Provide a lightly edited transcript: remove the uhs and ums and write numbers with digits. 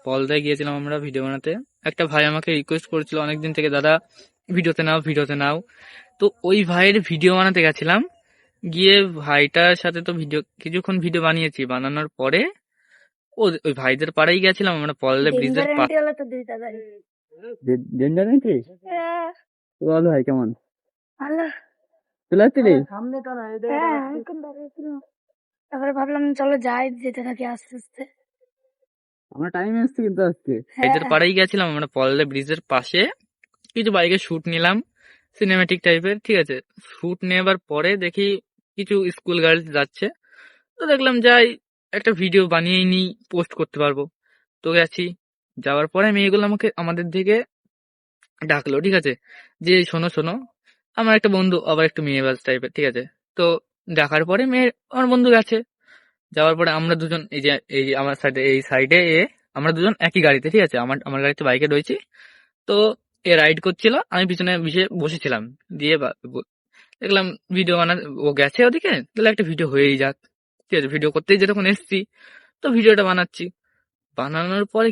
পলদায় গিয়েছিলাম আমরা ভিডিও বানাতে। একটা ভাই আমাকে রিকোয়েস্ট করেছিল অনেকদিন থেকে, দাদা ভিডিওতে নাও। তো ওই ভাইয়ের ভিডিও বানাতে গেছিলাম। গিয়ে ভাইটার সাথে তো কিছুক্ষণ ভিডিও বানিয়েছি। বানানোর পরে ওই ভাইদের পাড়ায় গেছিলাম আমরা, পলদা ব্রিজের জেন্ডার এন্ট্রি। বল ভাই কেমন চলে আসছিলি? তারপরে ভাবলাম চলো যাই, যেতে থাকি আস্তে আস্তে। আমরা টাইম এসছি কিন্তু আজকে। ভাইদের পাড়ায় গেছিলাম আমরা, পলদা ব্রিজের পাশে কিছু বাইকে শুট নিলাম, সিনেমেটিক টাইপের। ঠিক আছে, শুট নেবার পরে দেখি কিছু স্কুল গার্লস যাচ্ছে। তো দেখলাম যাই একটা ভিডিও বানিয়ে নি, পোস্ট করতে পারবো। তো গেছি, যাওয়ার পরে মেয়েগুলো আমাদের দিকে ডাকলো। ঠিক আছে, যে শোনো শোনো, আমার একটা বন্ধু আবার একটু মেয়েবাজ টাইপের। ঠিক আছে, তো ডাকার পরে আমার বন্ধু গেছে। যাওয়ার পরে আমরা দুজন এই যে আমার সাইডে, এই সাইডে আমরা দুজন একই গাড়িতে। ঠিক আছে, আমার গাড়িতে বাইকে রয়েছি। তো এ রাইড করছিল, আমি পিছনে বসেছিলাম। দিয়ে দেখলাম ভিডিও ও গেছে ওদিকে, তাহলে একটা ভিডিও হয়েই যাক। ঠিক আছে, ভিডিও করতেই যতক্ষণ এসছি, তো ভিডিওটা বানাচ্ছি। বানানোর পরে